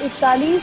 41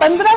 15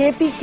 KPK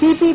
PP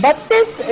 32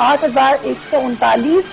8,139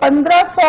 1500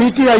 PTI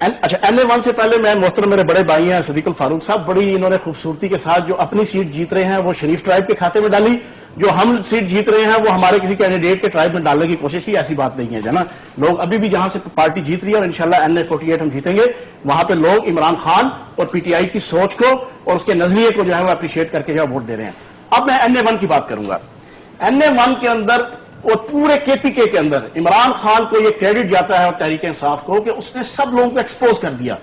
اچھا NA1 سے پہلے میں محترم میرے بڑے بھائی ہیں صدیق الفاروق صاحب، بڑی انہوں نے خوبصورتی کے ساتھ جو اپنی سیٹ جیت رہے ہیں وہ شریف ٹرائب کے کھاتے میں ڈالی، جو ہم سیٹ جیت رہے ہیں وہ ہمارے کسی کینڈیڈیٹ کے ٹرائب میں ڈالنے کی کوشش کی. ایسی بات نہیں ہے جنا، لوگ ابھی بھی جہاں سے پارٹی جیت رہی ہے اور انشاءاللہ NA48 ہم جیتیں گے، وہاں پہ لوگ عمران خان اور PTI کی سوچ کو اور اس کے نظریے کو جو ہے وہ اپریشیٹ کر کے جو ہے ووٹ دے رہے ہیں. اب میں NA1 کی بات کروں گا. NA1 کے اندر اور پورے KPK کے اندر عمران خان کو یہ کریڈٹ جاتا ہے اور تحریک انصاف کو کہ اس نے سب لوگوں کو ایکسپوز کر دیا.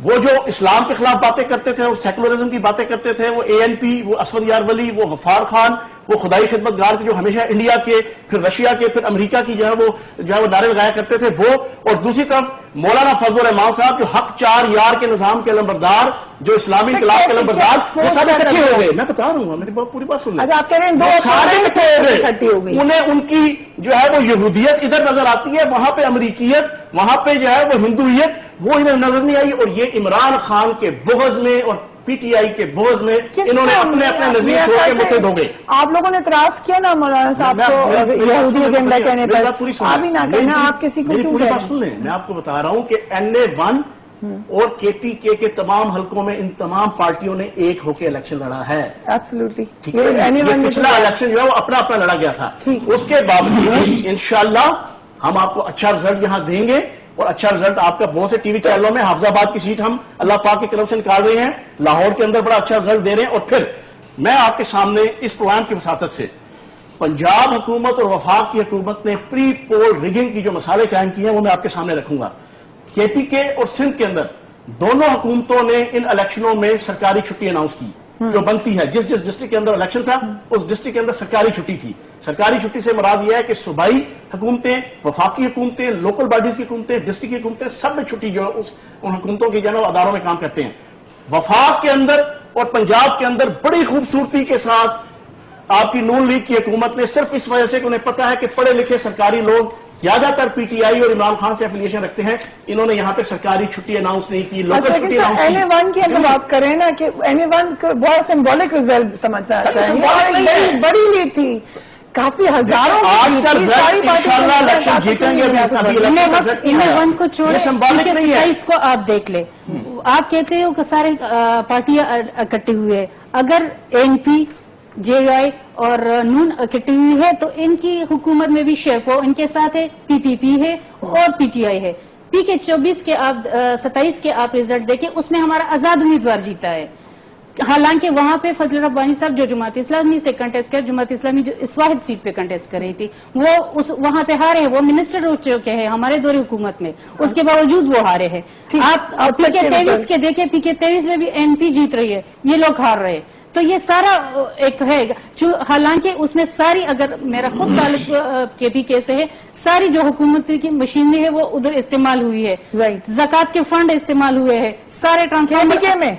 وہ جو اسلام کے خلاف باتیں کرتے تھے، وہ سیکولرزم کی باتیں کرتے تھے، وہ ANP، وہ اسود یار ولی، وہ غفار خان، وہ خدائی خدمت گار جو ہمیشہ انڈیا کے پھر رشیا کے پھر امریکہ کی جو ہے وہ نعرے لگایا کرتے تھے وہ، اور دوسری طرف مولانا فضل الرحمان صاحب جو حق چار یار کے نظام کے علمبردار، جو اسلامی انقلاب کے علمبردار، وہ سب اکٹھے ہو گئے. میں بتا رہا ہوں، میری پوری بات سن لیں. آپ کہہ رہے ہیں دو سارے اکٹھے ہو گئے. انہیں ان کی جو ہے وہ یہودیت ادھر نظر آتی ہے، وہاں پہ امریکیت، وہاں پہ جو ہے وہ ہندویت وہ ادھر نظر نہیں آئی. اور یہ عمران خان کے بغض میں اور PTI کے بغض میں انہوں نے اپنے نظیر چھوڑ کے متحد ہو گئے. آپ لوگوں نے اعتراض کیا نا مولانا صاحب کو یہودی ایجنڈا کہنے پر، آپ ہی نہ کہنا، آپ کسی کو کیوں پوری بات سن لیں. میں آپ کو بتا رہا ہوں کہ NA1 اور KPK کے تمام حلقوں میں ان تمام پارٹیوں نے ایک ہو کے الیکشن لڑا ہے. ایبسلیوٹلی. پچھلا الیکشن جو ہے وہ اپنا لڑا گیا تھا. اس کے باوجود انشاءاللہ ہم آپ کو اچھا رزلٹ یہاں دیں گے، اور اچھا رزلٹ آپ کا بہت سے ٹی وی چینلوں میں. حافظ آباد کی سیٹ ہم اللہ پاک کے کرم سے نکال رہے ہیں، لاہور کے اندر بڑا اچھا رزلٹ دے رہے ہیں. اور پھر میں آپ کے سامنے اس پروگرام کی وساطت سے پنجاب حکومت اور وفاق کی حکومت نے پری پول ریگنگ کی جو مسالے قائم کیے ہیں وہ میں آپ کے سامنے رکھوں گا. KPK اور سندھ کے اندر دونوں حکومتوں نے ان الیکشنوں میں سرکاری چھٹی اناؤنس کی جو بنتی ہے. جس ڈسٹرکٹ کے اندر الیکشن تھا اس ڈسٹرکٹ کے اندر سرکاری چھٹی تھی. سرکاری چھٹی سے مراد یہ ہے کہ صوبائی حکومتیں، وفاقی حکومتیں، لوکل باڈیز کی حکومتیں، ڈسٹرکٹ کی حکومتیں، سب میں چھٹی جو ہے ان حکومتوں کی جو ہے اداروں میں کام کرتے ہیں. وفاق کے اندر اور پنجاب کے اندر بڑی خوبصورتی کے ساتھ آپ کی نون لیگ کی حکومت نے صرف اس وجہ سے کہ انہیں پتا ہے کہ پڑھے لکھے سرکاری لوگ زیادہ تر PTI اور عمران خان سے افیلیشن رکھتے ہیں، انہوں نے یہاں پہ سرکاری چھٹی اناؤنس نہیں کی، لوکل چھٹی اناؤنس کی. NA1 کی اگر بات کریں نا کہ NA1 کو بہت سمبولک رزلٹ سمجھنا چاہیے، بڑی لیڈ تھی، کافی ہزاروں آج کا رزلٹ انشاءاللہ الیکشن جیتیں گے. NA1 کو چھوڑیں، 27 کو آپ دیکھ لیں. آپ کہتے ہو کہ سارے پارٹیاں اکٹھی ہوئی ہے. اگر ANP، JUI اور نون اکٹھی ہوئی ہے تو ان کی حکومت میں بھی شیرکو ان کے ساتھ ہے، PPP ہے اور PTI ہے. PK 24 کے آپ 27 کے آپ رزلٹ دیکھیں، اس میں ہمارا آزاد امیدوار جیتا ہے. حالانکہ وہاں پہ فضل ربانی صاحب جو جماعت اسلامی سے کنٹیسٹ کر، جماعت اسلامی جو اس واحد سیٹ پہ کنٹیسٹ کر رہی تھی وہ وہاں پہ ہارے ہیں. وہ منسٹر ہو چکے ہیں ہمارے دور حکومت میں، اس کے باوجود وہ ہارے ہیں. آپ PK 23 کے دیکھیں، PK 23 میں بھی NP جیت رہی ہے، یہ لوگ ہار رہے ہیں. تو یہ سارا ایک ہے، حالانکہ اس میں ساری، اگر میرا خود تعلق KPK سے ہے، ساری جو حکومت کی مشینری ہے وہ ادھر استعمال ہوئی ہے. زکوٰۃ کے فنڈ استعمال ہوئے ہیں، سارے ٹرانسفارمر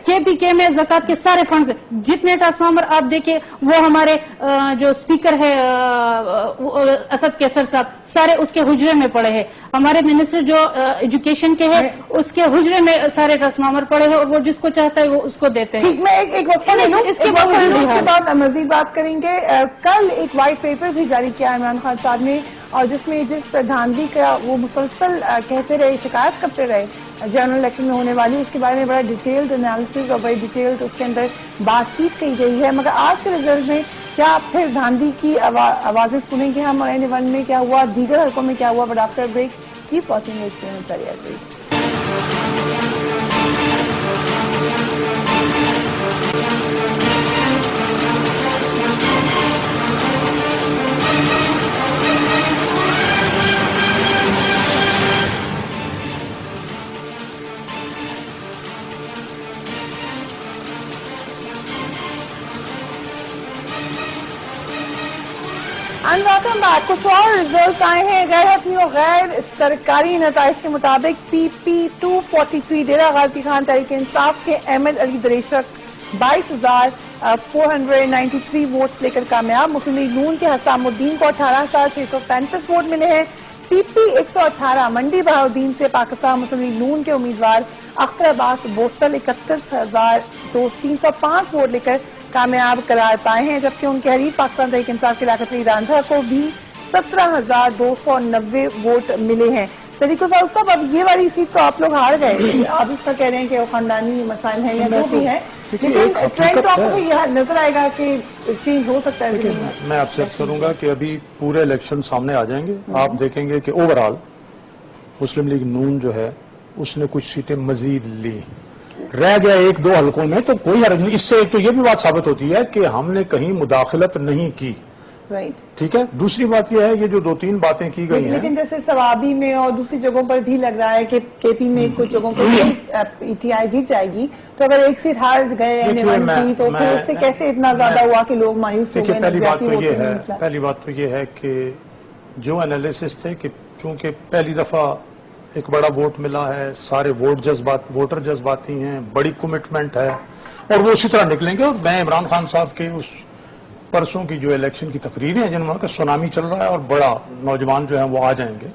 KPK میں زکوٰۃ کے سارے فنڈ، جتنے ٹرانسفارمر آپ دیکھیں وہ ہمارے جو اسپیکر ہے اسد کیسر صاحب، سارے اس کے حجرے میں پڑے ہیں. ہمارے منسٹر جو ایجوکیشن کے ہیں اس کے حجرے میں سارے ٹرانسفارمر پڑے ہیں، اور وہ جس کو چاہتا ہے وہ اس کو دیتے ہیں. میں ایک وقفہ لے لوں، اس کے بعد مزید بات کریں گے. کل ایک وائٹ پیپر بھی جاری کیا عمران خان صاحب نے، اور جس میں جس دھاندلی کا وہ مسلسل کہتے رہے، شکایت کرتے رہے جنرل الیکشن میں ہونے والی، اس کے بارے میں بڑا ڈیٹیلڈ انالیسز اور بڑی ڈیٹیلڈ اس کے اندر بات چیت کی گئی ہے. مگر آج کے رزلٹ میں کیا پھر دھاندلی کی آوازیں سنیں گے ہم، اور NA1 میں کیا ہوا، دیگر حلقوں میں کیا ہوا. But after break keep watching at welcome back. کچھ اور ریزلٹس آئے ہیں غیر حتمی اور غیر سرکاری نتائج کے مطابق. PP 243 ڈیرہ غازی خان تحریک انصاف کے احمد علی دریشک 22,493 ووٹس لے کر کامیاب. مسلم لیگ نون کے حسام الدین کو 18,635 ووٹ ملے ہیں. PP 118 منڈی بہاؤدین سے پاکستان مسلم لیگ نون کے امیدوار اختر عباس بوسل 31,305 ووٹ لے کر کامیاب قرار پائے ہیں، جبکہ ان کے حریف پاکستان تحریک انصاف کے لیاقت علی رانجھا کو بھی 17,290 ووٹ ملے ہیں. صدیق فاروق صاحب اب یہ والی سیٹ تو آپ لوگ ہار گئے, آپ اس کا کہہ رہے ہیں کہ وہ خاندانی مسائل ہیں یا جو بھی ہے, لیکن ٹرینڈ تو آپ کو یہ نظر آئے گا کہ چینج ہو سکتا ہے. میں آپ سے عرض کروں گا کہ ابھی پورے الیکشن سامنے آ جائیں گے, آپ دیکھیں گے کہ اوور آل مسلم لیگ نون جو ہے اس نے کچھ سیٹیں مزید لی, رہ گیا ایک دو حلقوں میں, تو کوئی حرج نہیں. اس سے ایک تو یہ بھی بات ثابت ہوتی ہے کہ ہم نے کہیں مداخلت نہیں کی, ٹھیک ہے. دوسری بات یہ ہے یہ جو 2-3 باتیں کی گئی ہیں, لیکن جیسے سوابی میں اور دوسری جگہوں پر بھی لگ رہا ہے کہ کے پی میں کچھ جگہوں پر پی ٹی آئی جیت جائے گی, تو اگر ایک سیٹ ہار گئے تو پھر اس سے کیسے اتنا زیادہ ہوا کہ لوگ مایوس ہو گئے؟ پہلی بات تو یہ ہے کہ جو انالیسس تھے کہ چونکہ پہلی دفعہ ایک بڑا ووٹ ملا ہے, سارے ووٹر جذباتی ہیں, بڑی کمٹمنٹ ہے, اور وہ اسی طرح نکلیں گے. اور میں عمران خان صاحب کے اس پرسوں کی جو الیکشن کی تقریریں ہیں جن میں کا سونامی چل رہا ہے اور بڑا نوجوان جو ہیں وہ آ جائیں گے,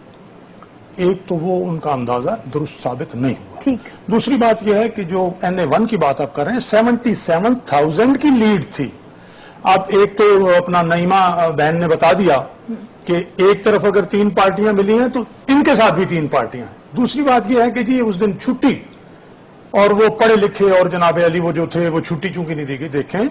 ایک تو وہ ان کا اندازہ درست ثابت نہیں ہوا. ٹھیک. دوسری بات یہ ہے کہ جو NA1 کی بات آپ کر رہے ہیں 77,000 کی لیڈ تھی. اب ایک تو اپنا نعیمہ بہن نے بتا دیا کہ ایک طرف اگر 3 پارٹیاں ملی ہیں تو ان کے ساتھ بھی 3 پارٹیاں ہیں. دوسری بات یہ ہے کہ جی اس دن چھٹی, اور وہ پڑھے لکھے اور جناب علی وہ جو تھے وہ چھٹی چونکہ نہیں دی گئی. دیکھیں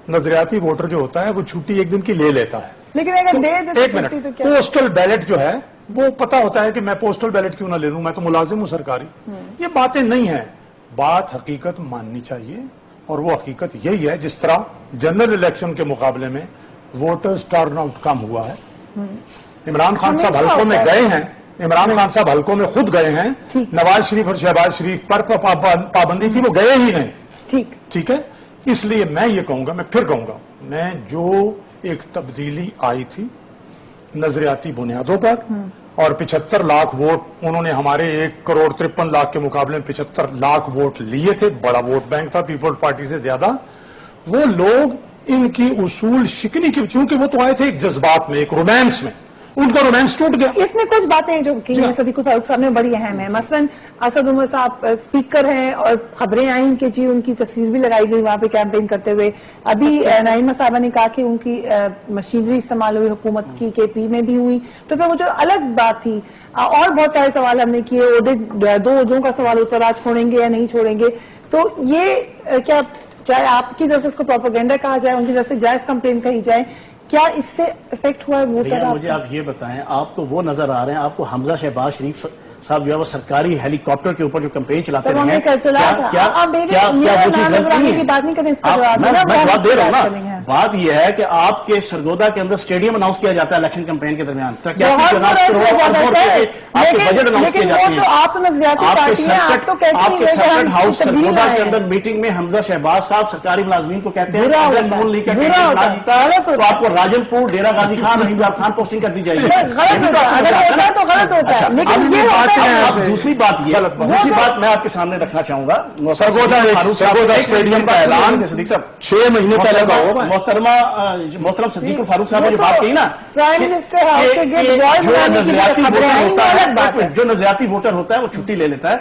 نظریاتی ووٹر جو ہوتا ہے وہ چھٹی ایک دن کی لے لیتا ہے, لیکن اگر ایک منٹ, پوسٹل بیلٹ جو ہے وہ پتا ہوتا ہے کہ میں پوسٹل بیلٹ کیوں نہ لے لوں, میں تو ملازم ہوں سرکاری. یہ باتیں نہیں ہیں, بات حقیقت ماننی چاہیے, اور وہ حقیقت یہی ہے جس طرح جنرل الیکشن کے مقابلے میں ووٹرز ٹرن آؤٹ کم ہوا ہے. عمران خان صاحب حلقوں میں گئے ہیں, عمران خان صاحب حلقوں میں خود گئے ہیں, نواز شریف اور شہباز شریف پر پابندی تھی وہ گئے ہی نہیں. ٹھیک ہے. اس لیے میں یہ کہوں گا, میں پھر کہوں گا, میں جو ایک تبدیلی آئی تھی نظریاتی بنیادوں پر, اور 75 لاکھ ووٹ انہوں نے ہمارے 1,53,00,000 کے مقابلے میں 75 لاکھ ووٹ لیے تھے, بڑا ووٹ بینک تھا پیپلز پارٹی سے زیادہ. وہ لوگ ان کی اصول شکنی کی, کیونکہ وہ تو آئے تھے ایک جذبات میں, ایک رومانس میں, ان کا رومانس ٹوٹ گیا. اس میں کچھ باتیں جو کہ صدیق فاروق صاحب نے بڑی اہم ہیں, مثلاً اسد عمر صاحب اسپیکر ہیں اور خبریں آئیں کہ جی ان کی تصویر بھی لگائی گئی وہاں پہ کیمپین کرتے ہوئے. ابھی نعیمہ صاحبہ نے کہا کہ ان کی مشینری استعمال ہوئی حکومت کی, کے پی میں بھی ہوئی, تو پھر وہ جو الگ بات تھی. اور بہت سارے سوال ہم نے کیے, 2 عہدوں کا سوال ہوتا رہا, چھوڑیں گے یا نہیں چھوڑیں گے. تو یہ کیا چاہے آپ کی طرف سے اس کو پروپیگنڈا کہا جائے, ان کی طرف سے جائز کمپلین کہی جائے, کیا اس سے افیکٹ ہوا ہے ووٹر؟ مجھے آپ یہ بتائیں, آپ کو وہ نظر آ رہے ہیں, آپ کو حمزہ شہباز شریف صاحب جو ہے وہ سرکاری ہیلی کاپٹر کے اوپر جو کمپین چلاتے رہے ہیں, کیا وہ چیز غلط نہیں ہے؟ میں جواب دے رہا ہوں نا. بات یہ ہے کہ آپ کے سرگودا کے اندر اسٹیڈیم اناؤنس کیا جاتا ہے الیکشن کمپین کے درمیان, آپ کے بجٹ اناؤنس کیے جاتے ہیں, آپ کے سرکٹ ہاؤس سرگودا کے اندر میٹنگ میں حمزہ شہباز صاحب سرکاری ملازمین کو کہتے ہیں اگر نون لیگ کا ٹکٹ نہ جیتا ہے تو آپ کو راجن پور, ڈیرہ غازی خان, رحیم یار خان پوسٹنگ کر دی جائے گی. دوسری بات میں آپ کے سامنے رکھنا چاہوں گا, سرگودا اسٹیڈیم کا اعلان 6 مہینے پہلے کا ہوگا. محترم صدیق فاروق صاحب نے جو بات کہی نا, جو نظریاتی ووٹر ہوتا ہے وہ چھٹی لے لیتا ہے.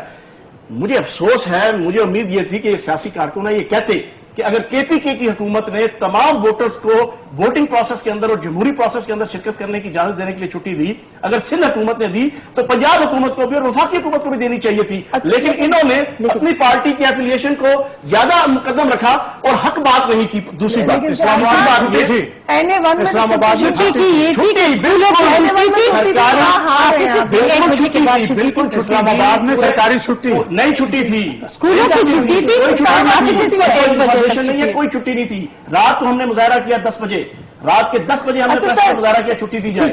مجھے افسوس ہے, مجھے امید یہ تھی کہ سیاسی کارکنوں یہ کہتے کہ اگر کے پی کے کی حکومت نے تمام ووٹرز کو ووٹنگ پروسیس کے اندر اور جمہوری پروسیس کے اندر شرکت کرنے کی اجازت دینے کے لیے چھٹی دی, اگر سندھ حکومت نے دی تو پنجاب حکومت کو بھی اور وفاقی حکومت کو بھی دینی چاہیے تھی. لیکن انہوں نے اپنی پارٹی کی ایفیلیشن کو زیادہ مقدم رکھا اور حق بات نہیں کی. دوسری بات اسلام آباد یہ تھی, اسلام آباد میں بالکل اسلام آباد میں سرکاری چھٹی نہیں, چھٹی تھی, نہیں ہے, کوئی چھٹی نہیں تھی. رات کو ہم نے مظاہرہ کیا 10 بجے, رات کے 10 بجے ہم نے مظاہرہ کیا چھٹی دی جائے.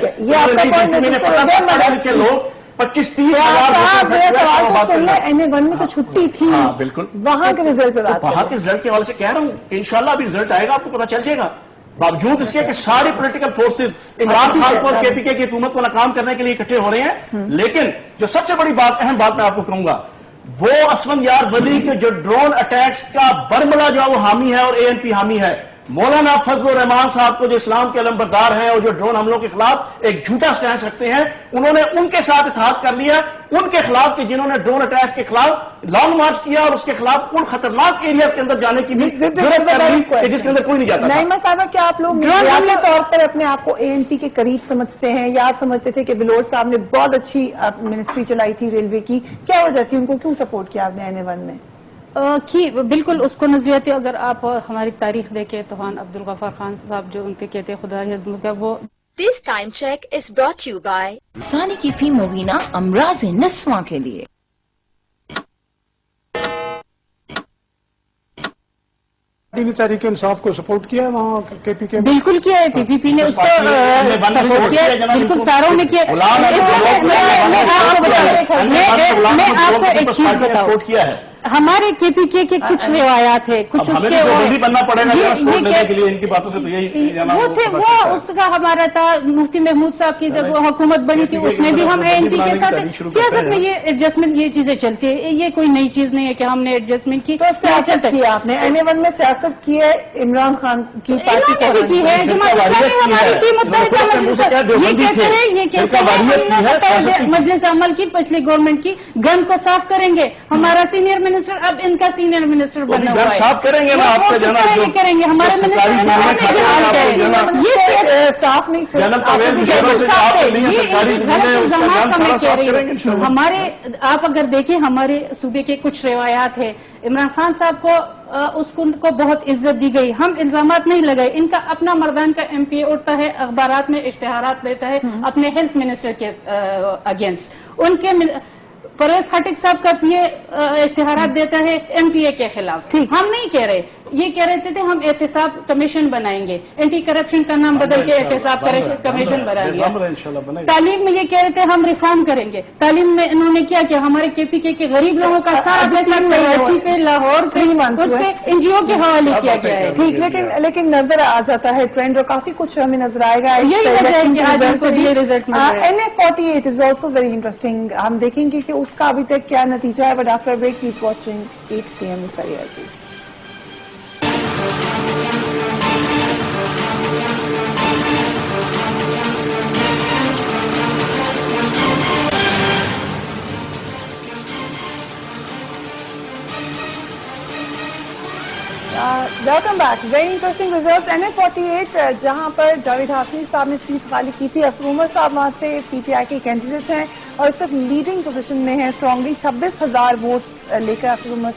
لوگ 25-30 NA1 میں تو چھٹی تھی, بالکل وہاں کے رزلٹ پہ بات, وہاں کے رزلٹ کے حوالے سے کہہ رہا ہوں کہ انشاءاللہ ابھی رزلٹ آئے گا, آپ کو پتا چل جائے گا. باوجود اس کے کہ ساری پولیٹیکل فورسز عمران خان کو اور کے پی کے کی حکومت کو ناکام کرنے کے لیے اکٹھے ہو رہے ہیں. لیکن جو سب سے بڑی بات, اہم بات میں آپ کو کہوں گا, وہ اسفندیار ولی کے جو ڈرون اٹیکس کا برملا جو ہے وہ حامی ہے اور ANP حامی ہے. مولانا فضل الرحمان صاحب کو جو اسلام کے علمبردار ہیں اور جو ڈرون حملوں کے خلاف ایک جھوٹا سٹینس رکھتے ہیں، انہوں نے ان کے ساتھ اتحاد کر لیا، ان کے خلاف کہ جنہوں نے ڈرون اٹیکس کے خلاف لانگ مارچ کیا اور اس کے خلاف ان خطرناک ایریاز کے اندر جانے کی بھی ضرورت کر لی کہ جس کے اندر کوئی نہیں جاتا تھا۔ نعیمہ صاحبہ، کیا آپ لوگ میڈیاتی طور پر اپنے آپ کو ANP کے قریب سمجھتے ہیں، یا آپ سمجھتے تھے کہ بلوچ صاحب نے بہت اچھی منسٹری چلائی تھی ریلوے کی؟ کیا وجہ تھی، ان کو کیوں سپورٹ کیا آپ نے NA1 میں؟ بالکل اس کو نظریاتی، اگر آپ ہماری تاریخ دیکھیں تو خان عبدالغفار خان صاحب جو ان کے کہتے ہیں خدا وہ This time check is brought to you by ثانی کی فی مبینہ امراض نسواں کے لیے۔ تحریک انصاف کو سپورٹ کیا ہے وہاں KPK میں؟ بالکل کیا ہے، PPP نے اس کو سپورٹ کیا ہے، بالکل ساروں نے کیا۔ میں آپ کو ایک چیز بتاؤں، ہمارے KPK کے کچھ روایات ہے، کچھ اس کے جلدی بننا پڑے گا سپورٹ لینے کے لیے، ان کی باتوں سے تو یہی وہ تھے، وہ اس کا ہمارا تھا مفتی محمود صاحب کی جب وہ حکومت بنی تھی اس میں بھی ہم ANP کے ساتھ، سیاست میں یہ ایڈجسٹمنٹ یہ چیزیں چلتی ہے، یہ کوئی نئی چیز نہیں ہے کہ ہم نے ایڈجسٹمنٹ کی۔ تو سیاست کی آپ نے NA1 میں سیاست کی ہے، عمران خان کی پارٹی نے بھی کی ہے، جماعت اسلامی ہماری ٹیم متحدہ یہ کہتے ہیں مجلس عمل کی پچھلی گورنمنٹ کی گن کو صاف کریں گے، ہمارا سینئر منسٹر اب ان کا سینئر منسٹر بنا ہوا ہے، صاف کریں گے نا آپ کا جانا جو کریں گے ہمارے صاف نہیں ہمارے، آپ اگر دیکھیں ہمارے صوبے کے کچھ روایات ہیں، عمران خان صاحب کو اس کو بہت عزت دی گئی، ہم الزامات نہیں لگائے، ان کا اپنا مردان کا MPA اٹھتا ہے، اخبارات میں اشتہارات دیتا ہے اپنے ہیلتھ منسٹر کے اگینسٹ، ان کے پرویز خٹک صاحب کا یہ اشتہارات دیتا ہے MPA کے خلاف۔ ہم نہیں کہہ رہے، یہ کہہ رہے تھے ہم احتساب کمیشن بنائیں گے، اینٹی کرپشن کا نام بدل کے احتساب کمیشن بنائیں گے۔ تعلیم میں یہ کہہ رہے تھے ہم ریفارم کریں گے، تعلیم میں انہوں نے کیا کیا، ہمارے KPK کے غریب لوگوں کا سارا پیسہ کراچی پہ، لاہور پہ، اس پہ NGO کے حوالے کیا گیا ہے۔ ٹھیک، لیکن نظر آ جاتا ہے ٹرینڈ اور کافی کچھ ہمیں نظر آئے گا۔ یہی وجہ ہے کہ آج ہم کو یہ رزلٹ مل رہا ہے۔ NA48 is also very interesting, ہم دیکھیں گے کہ اس کا ابھی تک کیا نتیجہ ہے، but after break keep watching 8 PM please. Welcome back, very interesting result. NA48 جہاں پر جاوید ہاشمی صاحب نے سیٹ خالی کی تھی، اسد عمر صاحب وہاں سے PTI کے کینڈیڈیٹ ہیں اور اس وقت لیڈنگ پوزیشن میں ہیں اسٹرانگلی، 26,000 ووٹس لے کر اسد عمر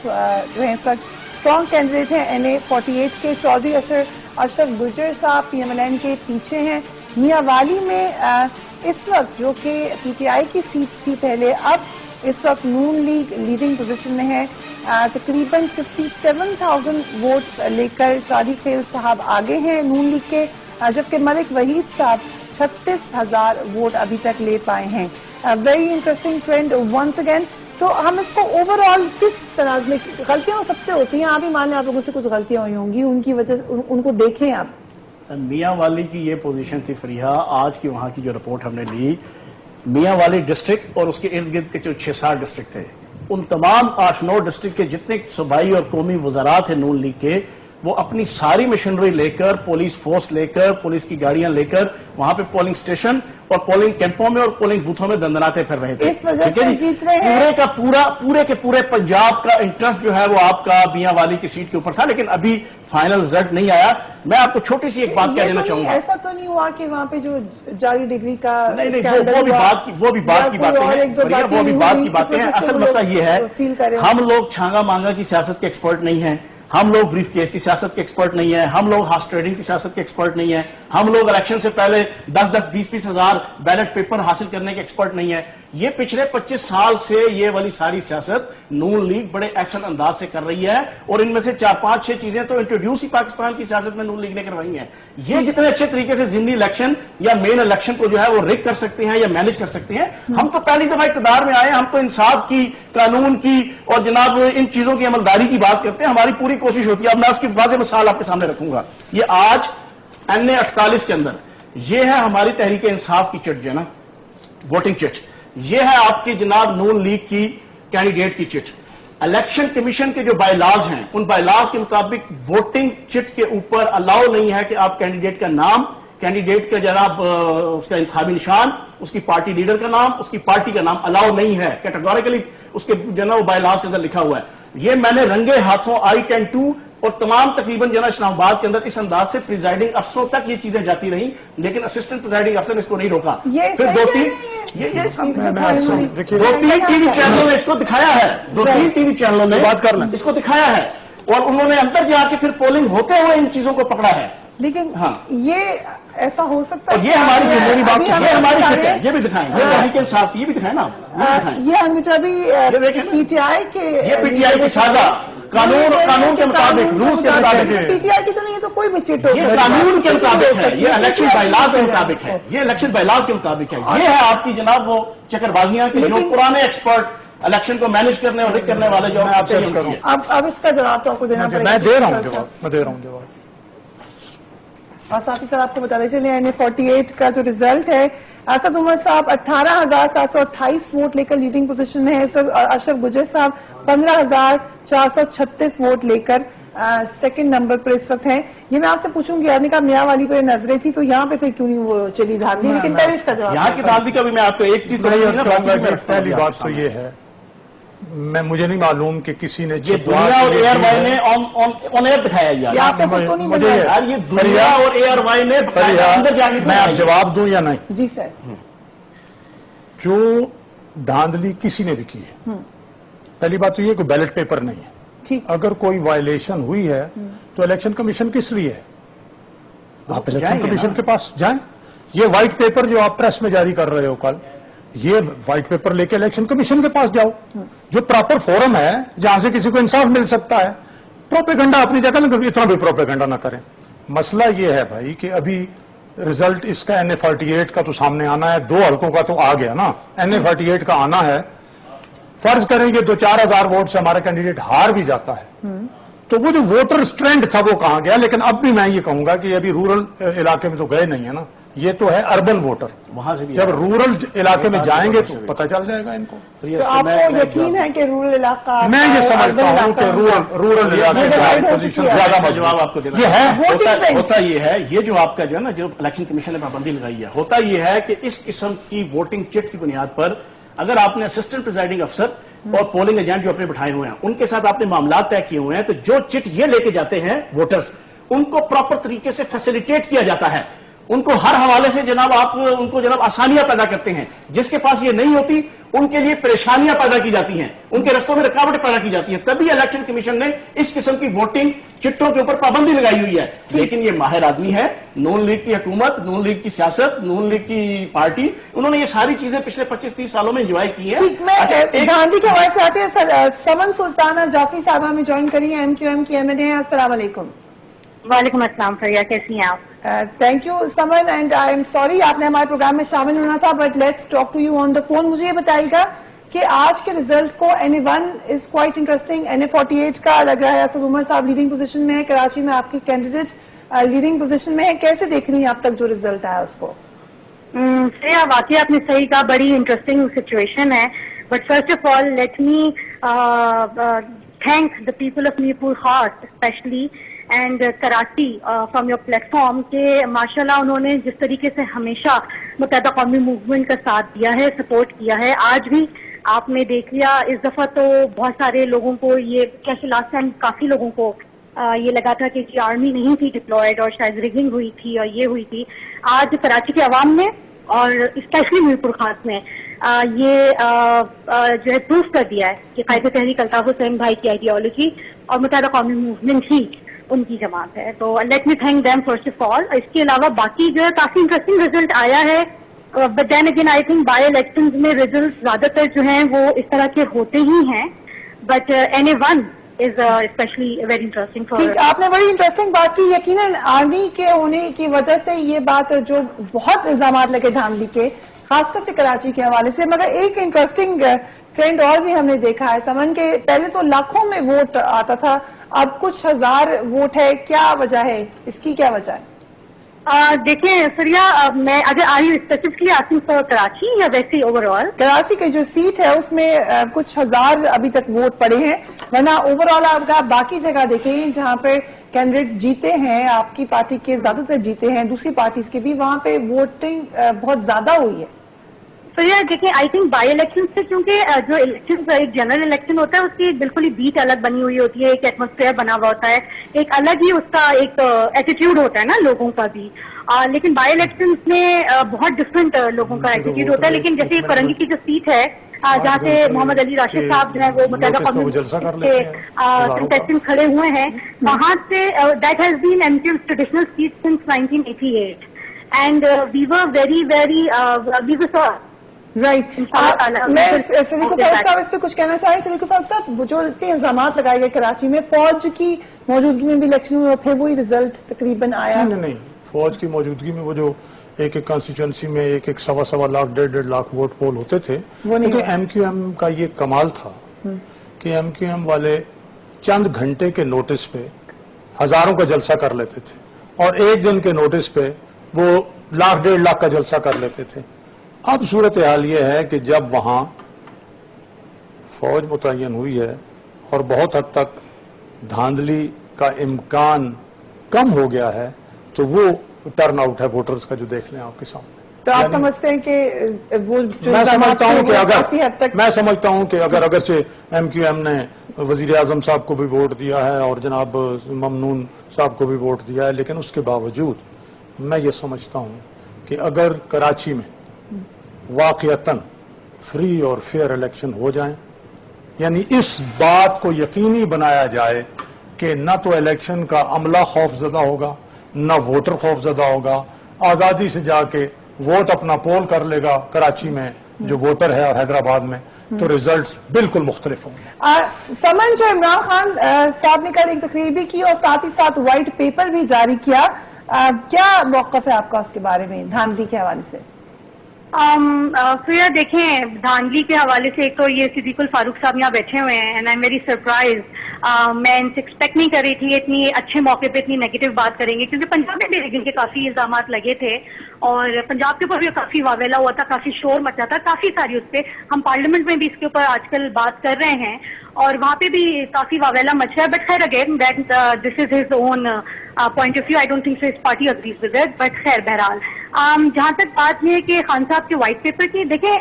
جو ہیں اس وقت اسٹرانگ کینڈیڈیٹ ہیں NA48 کے۔ چودھری اشرف گرجر صاحب PMLN کے پیچھے ہیں۔ میاں والی میں اس وقت جو کہ PTI کی سیٹ تھی پہلے، اب اس وقت نون لیگ لیڈنگ پوزیشن میں ہے، تقریباً 57,000 ووٹس لے کر شادی خیل صاحب آگے ہیں نون لیگ کے، جبکہ ملک وحید صاحب 36,000 ووٹ ابھی تک لے پائے ہیں۔ Very interesting trend once again. تو ہم اس کو اوور آل کس تناظر میں، غلطیاں سب سے ہوتی ہیں، آپ ہی مان لیں آپ لوگوں سے کچھ غلطیاں ہوئی ہوں گی، ان کی وجہ ان کو دیکھیں آپ۔ میاں والی کی یہ پوزیشن تھی فریحہ، آج کی وہاں کی جو رپورٹ ہم نے لی، میاں والی ڈسٹرکٹ اور اس کے ارد گرد کے جو 6-7 ڈسٹرکٹ تھے، ان تمام 8-9 ڈسٹرکٹ کے جتنے صوبائی اور قومی وزارات ہیں نون لیگ کے، وہ اپنی ساری مشینری لے کر، پولیس فورس لے کر، پولیس کی گاڑیاں لے کر وہاں پہ پولنگ سٹیشن اور پولنگ کیمپوں میں اور پولنگ بوتھوں میں دندناتے پھر رہے تھے۔ اس وجہ سے جیت رہے ہیں۔ پورے کے پورے پنجاب کا انٹرسٹ جو ہے وہ آپ کا میاں والی کی سیٹ کے اوپر تھا، لیکن ابھی فائنل رزلٹ نہیں آیا۔ میں آپ کو چھوٹی سی ایک بات کہہ دینا چاہوں گا، ایسا تو نہیں ہوا کہ وہاں پہ جو جعلی ڈگری کا وہ بھی بات کی باتیں ہیں۔ اصل مسئلہ یہ ہے، ہم لوگ چھانگا مانگا کی سیاست کے ایکسپرٹ نہیں ہیں، ہم لوگ بریف کیس کی سیاست کے ایکسپرٹ نہیں ہیں، ہم لوگ ہارس ٹریڈنگ کی سیاست کے ایکسپرٹ نہیں ہیں، ہم لوگ الیکشن سے پہلے 10-20 ہزار بیلٹ پیپر حاصل کرنے کے ایکسپرٹ نہیں ہیں۔ یہ پچھلے 25 سال سے یہ والی ساری سیاست نون لیگ بڑے احسن انداز سے کر رہی ہے، اور ان میں سے 4-5-6 چیزیں تو انٹروڈیوس ہی پاکستان کی سیاست میں نون لیگ نے کروائی ہیں۔ یہ جتنے اچھے طریقے سے ضمنی الیکشن یا مین الیکشن کو جو ہے وہ ریگ کر سکتے ہیں یا مینج کر سکتے ہیں، ہم تو پہلی دفعہ اقتدار میں آئے، ہم تو انصاف کی، قانون کی اور جناب ان چیزوں کی عملداری کی بات کرتے ہیں، ہماری پوری کوشش ہوتی ہے۔ اب میں اس کی واضح مثال آپ کے سامنے رکھوں گا۔ یہ آج NA48 کے اندر یہ ہے ہماری تحریک انصاف کی چٹ جو ہے نا، ووٹنگ چٹ، یہ ہے آپ کی جناب نون لیگ کی کینڈیڈیٹ کی چٹ۔ الیکشن کمیشن کے جو بائی لاز ہیں ان بائی لاز کے مطابق ووٹنگ چٹ کے اوپر الاؤ نہیں ہے کہ آپ کینڈیڈیٹ کا نام، کینڈیڈیٹ کا جناب اس کا انتخابی نشان، اس کی پارٹی لیڈر کا نام، اس کی پارٹی کا نام الاؤ نہیں ہے، کیٹیگوریکلی اس کے جناب بائی لاز کے اندر لکھا ہوا ہے. یہ میں نے رنگے ہاتھوں I-10-2 اور تمام تقریباً جناب اسلام آباد کے اندر اس انداز سے پریزائڈنگ افسروں تک یہ چیزیں جاتی رہیں، لیکن اسسٹنٹ پریزائڈنگ افسر نے اس کو نہیں روکا. پھر دو تین ٹی وی چینلوں نے اس کو دکھایا ہے، 2-3 ٹی وی چینلوں نے بات کر لیں اس کو دکھایا ہے، اور انہوں نے اندر جا کے پھر پولنگ ہوتے ہوئے ان چیزوں کو پکڑا ہے. لیکن یہ ایسا ہو سکتا ہے، یہ ہماری میری بات یہ ہماری چٹ ہے، یہ بھی دکھائیں، یہ انصاف یہ بھی دکھائیں نا، یہ ہمیشہ بھی پی ٹی آئی کے، یہ پی ٹی آئی کے سادہ قانون کے مطابق، رولز کے مطابق، پی ٹی آئی کی تو نہیں ہے تو کوئی بھی چٹ ہو، یہ قانون کے مطابق ہے، یہ الیکشن بائی لاز کے مطابق ہے، یہ الیکشن بائی لاز کے مطابق ہے. یہ ہے آپ کی جناب وہ چکر بازیاں کہ جو پرانے ایکسپرٹ الیکشن کو مینج کرنے اور رک کرنے والے جو ہیں آپ سے کروں. اب اس کا جواب تو آپ کو دینا پڑے گا. میں دے رہا ہوں جواب. اور ساتھ ہی سر آپ کو بتا دیجیے NA48 کا جو ریزلٹ ہے، اسد عمر صاحب 18,728 ووٹ لے کر لیڈنگ پوزیشن میں ہے، اور اشرف گجر صاحب 15,436 ووٹ لے کر سیکنڈ نمبر پر اس وقت ہیں. یہ میں آپ سے پوچھوں گی، آپ نے کہا میاں والی پہ نظریں تھی تو یہاں پہ پھر کیوں نہیں وہ چلی دھاندلی، لیکن پہلے اس کا جواب. یہاں کی دھاندلی کا بھی میں آپ کو ایک چیز پہلی بات تو یہ ہے، مجھے نہیں معلوم کہ کسی نے دنیا اور اے آر وائی نے آن ایئر دکھایا یہ دنیا اور اے آر وائی نے اندر جانے. میں آپ جواب دوں یا نہیں؟ جی سر. جو دھاندلی کسی نے بھی کی ہے، پہلی بات تو یہ کہ بیلٹ پیپر نہیں ہے. اگر کوئی وائلیشن ہوئی ہے تو الیکشن کمیشن کس لیے ہے؟ آپ الیکشن کمیشن کے پاس جائیں. یہ وائٹ پیپر جو آپ پریس میں جاری کر رہے ہو کل، یہ وائٹ پیپر لے کے الیکشن کمیشن کے پاس جاؤ، جو پراپر فورم ہے جہاں سے کسی کو انصاف مل سکتا ہے. پروپیگنڈا اپنی جگہ نہ، اتنا بھی پروپیگنڈا نہ کریں. مسئلہ یہ ہے بھائی کہ ابھی رزلٹ اس کا NA48 کا تو سامنے آنا ہے، 2 حلقوں کا تو آ گیا نا، NA48 کا آنا ہے. فرض کریں کہ 2-4 ہزار ووٹ سے ہمارا کینڈیڈیٹ ہار بھی جاتا ہے تو وہ جو ووٹر اسٹرینڈ تھا وہ کہاں گیا؟ لیکن اب بھی میں یہ کہوں گا کہ ابھی رورل علاقے میں تو گئے نہیں ہے نا، یہ تو ہے اربن ووٹر. وہاں سے جب رورل علاقے میں جائیں گے تو پتہ چل جائے گا ان کو. تو آپ کو یقین ہے کہ رورل علاقہ، میں یہ سمجھتا ہوں کہ رورل علاقے زیادہ جواب آپ کو دینا ہے. ہوتا یہ ہے، یہ جو آپ کا جو ہے نا، جو الیکشن کمیشن نے پابندی لگائی ہے، ہوتا یہ ہے کہ اس قسم کی ووٹنگ چٹ کی بنیاد پر اگر آپ نے اسسٹنٹ پریزائڈنگ افسر اور پولنگ ایجنٹ جو اپنے بٹھائے ہوئے ہیں ان کے ساتھ آپ نے معاملات طے کیے ہوئے ہیں، تو جو چٹ یہ لے کے جاتے ہیں ووٹرز، ان کو پراپر طریقے سے فیسیلیٹیٹ کیا جاتا ہے. ان کو ہر حوالے سے جناب آپ ان کو جناب آسانیاں پیدا کرتے ہیں. جس کے پاس یہ نہیں ہوتی ان کے لیے پریشانیاں پیدا کی جاتی ہیں، ان کے رستوں میں رکاوٹیں پیدا کی جاتی ہیں. تبھی الیکشن کمیشن نے اس قسم کی ووٹنگ چٹوں کے اوپر پابندی لگائی ہوئی ہے. لیکن یہ ماہر آدمی ہے، نون لیگ کی حکومت، نون لیگ کی سیاست، نون لیگ کی پارٹی، انہوں نے یہ ساری چیزیں پچھلے 25-30 سالوں میں انجوائے کی ہیں. گاندھی کے حوالے سے آتے ہیں. سمن سلطانہ جعفری صاحبہ ہمیں جوائن کری ہیں، MQM کی MLA ہیں. السلام علیکم. وعلیکم السلام. فریہ کیسی ہیں آپ؟ Thank you Saman, and I am sorry آپ نے ہمارے پروگرام میں شامل ہونا تھا، but let's talk to you on the phone. مجھے یہ بتائیے گا کہ آج کے ریزلٹ کو NA1 is quite interesting, NA48 کا لگ رہا ہے اسد عمر صاحب لیڈنگ پوزیشن میں ہے، کراچی میں آپ کی کینڈیڈیٹ لیڈنگ پوزیشن میں ہے. کیسے دیکھ رہی ہیں اب تک جو ریزلٹ آیا اس کو؟ فریہ واقعی آپ نے صحیح کہا، بڑی انٹرسٹنگ سچویشن ہے. But first of all let me thank the people of Mirpur Khas especially and Karachi from your platform کہ ماشاء اللہ انہوں نے جس طریقے سے ہمیشہ متحدہ قومی موومنٹ کا ساتھ دیا ہے، سپورٹ کیا ہے. آج بھی آپ نے دیکھ لیا، اس دفعہ تو بہت سارے لوگوں کو یہ کیسے لاسٹ ٹائم کافی لوگوں کو یہ لگا تھا کہ آرمی نہیں تھی ڈپلائڈ اور شاید ریگنگ ہوئی تھی اور یہ ہوئی تھی. آج کراچی کے عوام نے اور اسپیشلی میرپور خاص میں یہ جو ہے پروف کر دیا ہے کہ قائد تحریک الطاف حسین بھائی کی آئیڈیالوجی اور متحدہ قومی موومنٹ ہی ان کی جماعت ہے. تو let me thank them first of all. اس کے علاوہ باقی جو ہے کافی انٹرسٹنگ ریزلٹ آیا ہے، but then again I think by elections میں ریزلٹ زیادہ تر جو ہیں وہ اس طرح کے ہوتے ہی ہیں، but NA1 is especially very interesting. ٹھیک، آپ نے بڑی انٹرسٹنگ بات کی. یقیناً آرمی کے ہونے کی وجہ سے یہ بات جو بہت الزامات لگے دھاندلی کے، خاص طور سے کراچی کے حوالے سے. مگر ایک انٹرسٹنگ ٹرینڈ اور بھی ہم نے دیکھا ہے سمن کے، پہلے تو لاکھوں میں ووٹ آتا تھا، اب کچھ ہزار ووٹ ہے. کیا وجہ ہے اس کی؟ کیا وجہ ہے؟ دیکھیں سریا میں اگر I specifically asking for Karachi یا ویسے اوور آل کراچی کی جو سیٹ ہے اس میں کچھ ہزار ابھی تک ووٹ پڑے ہیں، ورنہ اوور آل آپ کا باقی جگہ دیکھیں جہاں پہ کینڈیڈیٹس جیتے ہیں، آپ کی پارٹی کے زیادہ تر جیتے ہیں، دوسری پارٹیز کے بھی، وہاں پہ ووٹنگ بہت زیادہ ہوئی ہے. سریا دیکھیں آئی تھنک بائی الیکشن سے، کیونکہ جو الیکشن ایک جنرل الیکشن ہوتا ہے اس کی بالکل ہی بیٹ الگ بنی ہوئی ہوتی ہے، ایک ایٹماسفیئر بنا ہوا ہوتا ہے، ایک الگ ہی اس کا ایک ایٹیٹیوڈ ہوتا ہے نا لوگوں کا بھی. لیکن بائی الیکشن میں بہت ڈفرینٹ لوگوں کا ایٹیٹیوڈ ہوتا ہے. لیکن جیسے فرنگی کی جو سیٹ ہے جہاں سے محمد علی راشد صاحب جو ہے وہ متحدہ قومی کے کنٹیسٹنٹ کھڑے ہوئے ہیں، وہاں سے that has been M Q traditional seat since 1988 and we were very we were right. میں سلیقہ فاروق صاحب اس پہ کچھ کہنا چاہیں. سلیقہ فاروق صاحب جو اتنے الزامات لگائے گئے کراچی میں، فوج کی موجودگی میں بھی الیکشن ہوئے اور پھر وہی رزلٹ تقریباً آیا. نہیں، فوج کی موجودگی میں وہ جو ایک کانسٹیچوئنسی میں ایک سوا لاکھ 1.5 لاکھ ووٹ پول ہوتے تھے، کیونکہ ایم کیو ایم کا یہ کمال تھا کہ ایم کیو ایم والے چند گھنٹے کے نوٹس پہ ہزاروں کا جلسہ کر لیتے تھے، اور ایک دن کے نوٹس پہ وہ 1.5 لاکھ کا جلسہ کر لیتے تھے. اب صورتحال یہ ہے کہ جب وہاں فوج متعین ہوئی ہے اور بہت حد تک دھاندلی کا امکان کم ہو گیا ہے، تو وہ ٹرن آؤٹ ہے ووٹرز کا جو دیکھ لیں آپ کے سامنے. تو آپ سمجھتے ہیں کہ وہ جو میں سمجھتا ہوں کہ کافی حد تک اگرچہ ایم کیو ایم نے وزیر اعظم صاحب کو بھی ووٹ دیا ہے اور جناب ممنون صاحب کو بھی ووٹ دیا ہے، لیکن اس کے باوجود میں یہ سمجھتا ہوں کہ اگر کراچی میں واقعتاً فری اور فیئر الیکشن ہو جائیں، یعنی اس بات کو یقینی بنایا جائے کہ نہ تو الیکشن کا عملہ خوف زدہ ہوگا، نہ ووٹر خوف زدہ ہوگا، آزادی سے جا کے ووٹ اپنا پول کر لے گا کراچی میں جو ووٹر ہے اور حیدرآباد میں، تو ریزلٹس بالکل مختلف ہوں گے. سمن جو عمران خان صاحب نے کل ایک تقریر بھی کی اور ساتھ ہی ساتھ وائٹ پیپر بھی جاری کیا، کیا موقف ہے آپ کا اس کے بارے میں دھاندلی کے حوالے سے؟ سویا دیکھیں دھاندلی کے حوالے سے ایک تو یہ صدیق الفاروق صاحب یہاں بیٹھے ہوئے ہیں and I am very surprise. میں ان سے ایکسپیکٹ نہیں کر رہی تھی اتنی اچھے موقع پہ اتنی نیگیٹو بات کریں گے، کیونکہ پنجاب میں بھی ریگن کے کافی الزامات لگے تھے اور پنجاب کے اوپر بھی کافی واویلا ہوا تھا، کافی شور مچا تھا، کافی ساری اس پہ ہم پارلیمنٹ میں بھی اس کے اوپر آج کل بات کر رہے ہیں اور وہاں پہ بھی کافی واویلا مچا ہے. بٹ خیر again that this is his own point of view, I don't think so his party agrees with it. But خیر بہرحال جہاں تک بات یہ ہے کہ خان صاحب کے وائٹ پیپر کی، دیکھیں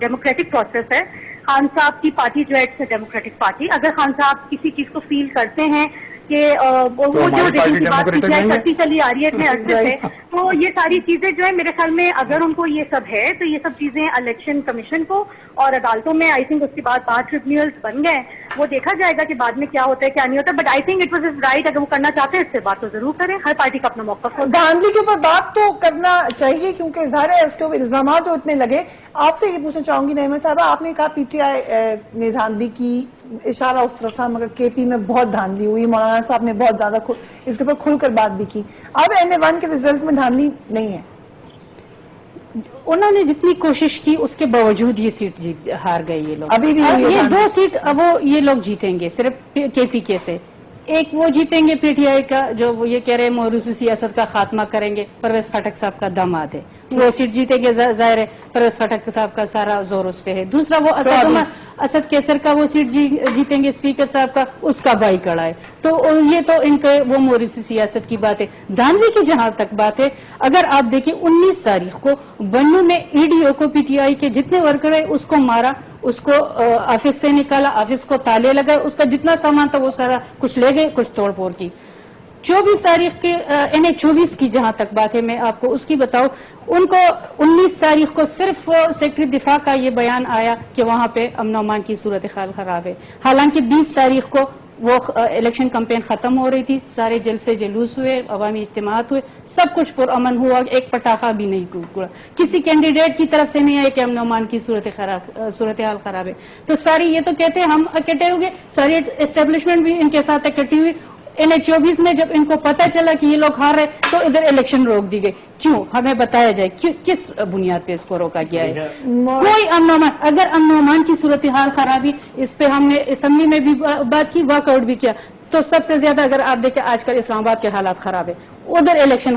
ڈیموکریٹک پروسیس ہے، خان صاحب کی پارٹی جو ہے اٹس اے ڈیموکریٹک پارٹی. اگر خان صاحب کسی چیز کو فیل کرتے ہیں کہ وہ جو ریجن کی بات کرتی چلی آ رہی ہے اتنے عرصے سے، تو یہ ساری چیزیں جو ہے میرے خیال میں اگر ان کو یہ سب ہے تو یہ سب چیزیں الیکشن کمیشن کو اور عدالتوں میں آئی تھنک اس کے بعد 5 ٹریبیونلز بن گئے، وہ دیکھا جائے گا کہ بعد میں کیا ہوتا ہے کیا نہیں ہوتا. But I think it was right, اگر وہ کرنا چاہتے ہیں اس سے بات تو ضرور کریں، ہر پارٹی کا اپنا موقف ہوتا ہے. دھاندلی کے اوپر بات تو کرنا چاہیے کیونکہ ظاہر ہے اس کے اوپر الزامات جو اتنے لگے. آپ سے یہ پوچھنا چاہوں گی نعیمہ صاحبہ، آپ نے کہا پی ٹی آئی نے دھاندلی کی، اشارہ اس طرف تھا، مگر کے پی میں بہت دھاندلی ہوئی، مولانا صاحب نے بہت زیادہ اس کے اوپر کھل کر بات بھی کی. اب NA1 کے رزلٹ میں دھاندلی نہیں ہے. انہوں نے جتنی کوشش کی اس کے باوجود یہ سیٹ ہار گئے یہ لوگ. ابھی بھی یہ 2 سیٹ اب وہ یہ لوگ جیتیں گے صرف کے پی کے سے. ایک وہ جیتیں گے پی ٹی آئی کا جو وہ یہ کہہ رہے ہیں موروثی سیاست کا خاتمہ کریں گے، پرویز خٹک صاحب کا داماد ہے، وہ سیٹ جیتیں گے. ظاہر ہے پرویز خٹک صاحب کا سارا زور اس پہ ہے. دوسرا وہ اسد کیسر کا وہ سیٹ جیتیں گے اسپیکر صاحب کا، اس کا بائی کڑا ہے. تو یہ تو ان کے وہ موروثی سیاست کی بات ہے. دھاندلی کی جہاں تک بات ہے، اگر آپ دیکھیں 19 تاریخ کو بنو میں ای ڈی او کو پی ٹی آئی کے جتنے ورکر ہیں اس کو مارا، اس کو آفس سے نکالا، آفس کو تالے لگائے، اس کا جتنا سامان تھا وہ سارا کچھ لے گئے، کچھ توڑ پھوڑ کی. 24 تاریخ کے NA24 کی جہاں تک بات ہے میں آپ کو اس کی بتاؤں، ان کو 19 تاریخ کو صرف سیکرٹری دفاع کا یہ بیان آیا کہ وہاں پہ امن و امان کی صورتحال خراب ہے. حالانکہ 20 تاریخ کو وہ الیکشن کمپین ختم ہو رہی تھی، سارے جلسے جلوس ہوئے، عوامی اجتماعات ہوئے، سب کچھ پرامن ہوا، ایک پٹاخہ بھی نہیں ٹوٹا، کسی کینڈیڈیٹ کی طرف سے نہیں آیا کہ امن و امان کی صورتحال خراب ہے. تو ساری یہ تو کہتے ہیں ہم اکٹھے ہو گئے، ساری اسٹیبلشمنٹ بھی ان کے ساتھ اکٹھی ہوئی. NA24 میں جب ان کو پتا چلا کہ یہ لوگ ہار رہے تو ادھر الیکشن روک دی گئی. کیوں؟ ہمیں بتایا جائے کس بنیاد پہ اس کو روکا گیا ہے. کوئی امن و امان، اگر امن و امان کی صورتحال خرابی، اس پہ ہم نے اسمبلی میں بھی بات کی، واک آؤٹ بھی کیا، تو سب سے زیادہ اگر آپ دیکھیں آج کل اسلام آباد کے حالات خراب ہے، ادھر الیکشن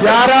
11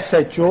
SHO,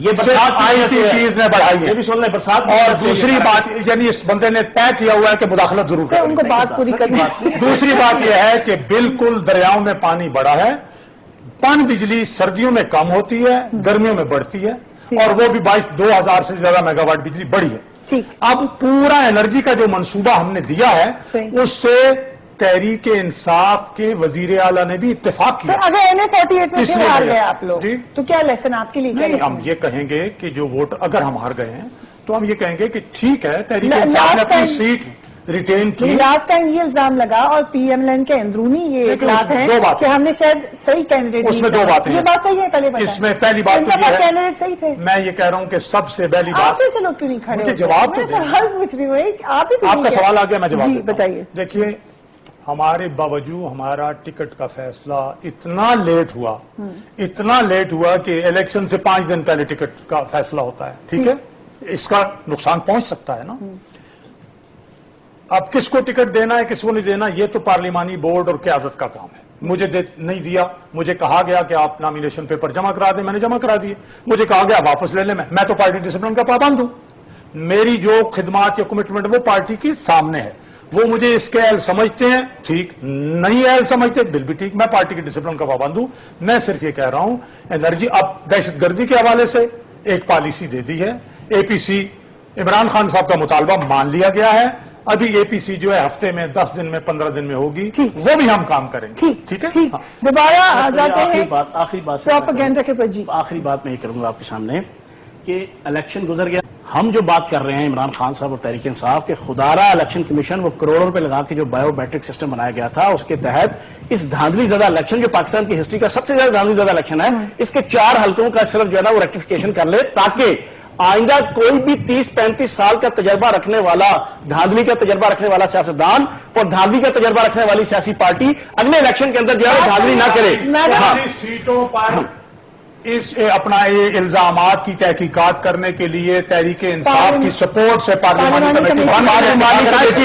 یہ برسات ICPs نے بڑھائی ہے. یہ بھی سن لیں برسات. اور دوسری بات یعنی اس بندے نے طے کیا ہوا ہے کہ مداخلت ضرور کریں. ان کو بات پوری کرنی. دوسری بات یہ ہے کہ بالکل دریاؤں میں پانی بڑھا ہے. پانی بجلی سردیوں میں کم ہوتی ہے, گرمیوں میں بڑھتی ہے, اور وہ بھی 2000 سے زیادہ میگا واٹ بجلی بڑھی ہے. اب پورا انرجی کا جو منصوبہ ہم نے دیا ہے اس سے تحریک انصاف کے وزیر اعلیٰ نے بھی اتفاق کیا. اگر NA48 میں پھر ہار گئے آپ لوگ تو کیا لیسن آپ کے لیے؟ نہیں, ہم یہ کہیں گے کہ جو ووٹ اگر ہم ہار گئے ہیں تو ہم یہ کہیں گے کہ ٹھیک ہے تحریک انصاف نے اپنی سیٹ ریٹین کی. لاسٹ ٹائم یہ الزام لگا اور PMLN کے اندرونی یہ اطلاعات ہیں کہ ہم نے شاید صحیح کینڈیڈیٹ. اس میں دو باتیں. یہ بات صحیح ہے. پہلے اس میں پہلی بات کینڈیڈیٹ صحیح تھے. میں یہ کہہ رہا ہوں کہ سب سے پہلی بات آپ جیسے لوگ کیوں نہیں کھڑے؟ مجھے جواب تو سوال پوچھ رہی ہوں. آپ کا سوال آ گیا, میں جواب جی بتائیے. دیکھیے ہمارے باوجود ہمارا ٹکٹ کا فیصلہ اتنا لیٹ ہوا کہ الیکشن سے 5 دن پہلے ٹکٹ کا فیصلہ ہوتا ہے. ٹھیک ہے, اس کا نقصان پہنچ سکتا ہے نا. اب کس کو ٹکٹ دینا ہے کس کو نہیں دینا یہ تو پارلیمانی بورڈ اور قیادت کا کام ہے. مجھے نہیں دیا, مجھے کہا گیا کہ آپ نامینیشن پیپر جمع کرا دیں, میں نے جمع کرا دیے. مجھے کہا گیا واپس لے لیں, میں تو پارٹی ڈسپلن کا پابند ہوں. میری جو خدمات یا کمٹمنٹ وہ پارٹی کے سامنے ہے. وہ مجھے اس کے اہل سمجھتے ہیں ٹھیک, نہیں اہل سمجھتے بل بھی ٹھیک, میں پارٹی کے ڈسپلن کا پابند ہوں. میں صرف یہ کہہ رہا ہوں انرجی اب دہشت گردی کے حوالے سے ایک پالیسی دے دی ہے. APC عمران خان صاحب کا مطالبہ مان لیا گیا ہے. ابھی APC جو ہے ہفتے میں 10 دن میں 15 دن میں ہوگی, وہ بھی ہم کام کریں گے. ٹھیک ہے, دوبارہ آ جاتے ہیں آخری بات پروپیگنڈا کے پر. جی آخری بات میں یہ کروں گا آپ کے سامنے کہ الیکشن گزر گیا. ہم جو بات کر رہے ہیں عمران خان صاحب اور تحریک انصاف کے خدارہ الیکشن کمیشن وہ کروڑوں روپے لگا کے جو بایو میٹرک سسٹم بنایا گیا تھا اس کے تحت اس دھاندلی زدہ الیکشن جو پاکستان کی ہسٹری کا سب سے زیادہ دھاندلی زدہ الیکشن ہے اس کے 4 حلقوں کا صرف جو ہے نا وہ ریکٹیفیکیشن کر لے تاکہ آئندہ کوئی بھی 30-35 سال کا تجربہ رکھنے والا دھاندلی کا تجربہ رکھنے والا سیاستدان اور دھاندلی کا تجربہ رکھنے والی سیاسی پارٹی اگلے الیکشن کے اندر جو ہے دھاندلی نہ کرے. سیٹوں پر اپنا یہ الزامات کی تحقیقات کرنے کے لیے تحریک انصاف کی سپورٹ سے پارلیمانی کمیٹی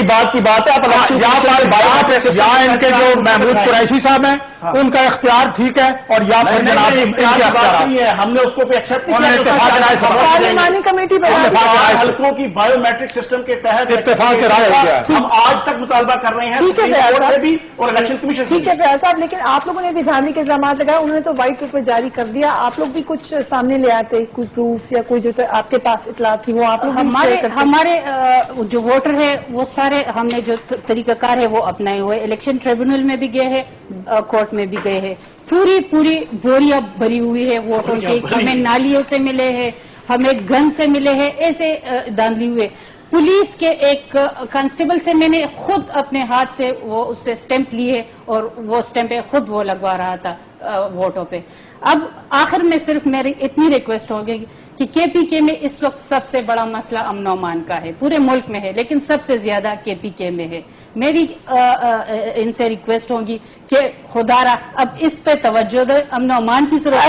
بات کی بات ہے. یہاں ان کے جو محمود قریشی صاحب ہیں ان کا اختیار ٹھیک ہے اور یا پھر جناب ہم نے اس کو ایکسپٹ پارلیمانی کمیٹی حلقوں کی بایو میٹرک سسٹم کے تحت اتفاق رائے ہو گیا. ہم آج تک مطالبہ کر رہے ہیں سپریم کورٹ سے بھی اور الیکشن کمیشن سے. ٹھیک ہے فیاض صاحب, لیکن آپ لوگوں نے بھی دھاندلی کے الزامات لگائے, انہوں نے تو وائٹ پیپر جاری کر دیا. آپ لوگ بھی کچھ سامنے لے آتے, کچھ پروفس یا کوئی جو آپ کے پاس اطلاع تھی وہ آپ لوگ ہمارے جو ووٹر ہے وہ سارے ہم نے جو طریقہ کار ہے وہ اپنائے ہوئے. الیکشن ٹریبونل میں بھی گئے ہیں, کورٹ میں بھی گئے ہیں. پوری بوریاں بھری ہوئی ہے ووٹوں کی. ہمیں نالیوں سے ملے ہیں, ہمیں گن سے ملے ہیں, ایسے دھاندلی ہوئے. پولیس کے ایک کانسٹیبل سے میں نے خود اپنے ہاتھ سے وہ اس سے سٹیمپ لیے اور وہ سٹیمپ خود وہ لگوا رہا تھا ووٹوں پہ. اب آخر میں صرف میری اتنی ریکویسٹ ہوگی کہ KPK میں اس وقت سب سے بڑا مسئلہ امن و امان کا ہے, پورے ملک میں ہے لیکن سب سے زیادہ KPK میں ہے. میری ان سے ریکویسٹ ہوگی کہ خدارہ اب اس پہ توجہ دے. امن و امان کی ضرورت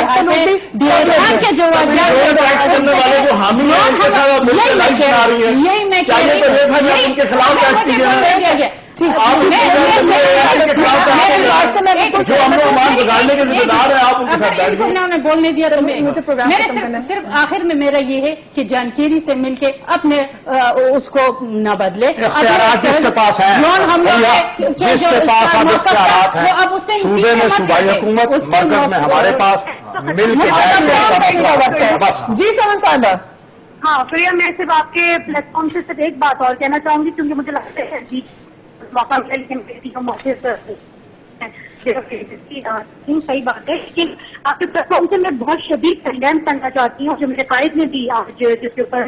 یہی میں بولنے دیا تو صرف آخر میں میرا یہ ہے کہ جانکاری سے مل کے اپنے اس کو نہ بدلے. اختیارات جس کے پاس ہیں, جس کے پاس اب اختیارات ہیں, صوبے میں صوبائی حکومت, مرکز میں ہمارے پاس مل کے بس. جی سمن صاحبہ. ہاں پریا, میں صرف آپ کے پلیٹ فارم سے صرف ایک بات اور کہنا چاہوں گی کیونکہ مجھے لگتا ہے جی موقع ملا لیکن بیٹی کا موقع صحیح بات ہے. لیکن آپ کے پلیٹ فارم سے میں بہت شدید کنڈیم کرنا چاہتی ہوں جو میرے قائد نے بھی آج جس کے اوپر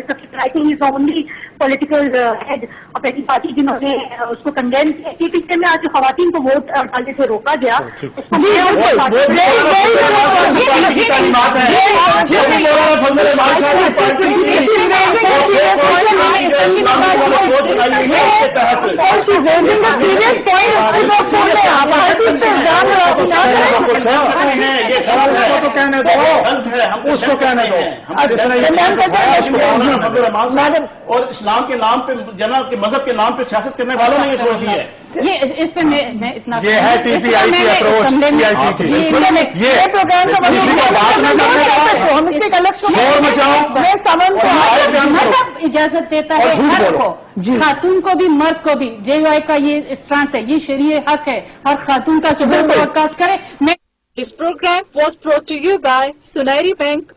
اونلی پولیٹیکل ہیڈ اور پہلی پارٹی جنہوں نے اس کو کنڈیم کیا. KPK میں آج جو خواتین کو ووٹ ڈالنے سے روکا گیا اس کو کہنے دو. اور اسلام کے نام پہ جناب کے مذہب کے نام پہ سیاست کرنے والوں نے یہ سوچ لی ہے یہ اس پہ میں اتنا یہ ہے ٹی پی آئی کی اپروچ، ٹی آئی ٹی کی. یہ پروگرام کا کسی کو بات نہ کرنے کا، ہم اس کے کلیکشن شور مچاؤ. میں سمن کو مذہب اجازت دیتا ہے ہر کو، خاتون کو بھی مرد کو بھی. جے وائی کا یہ اسٹانس ہے، یہ شرعی حق ہے ہر خاتون کا کہ وہ براڈ کاسٹ کرے. This program was brought to you by Sunari Bank.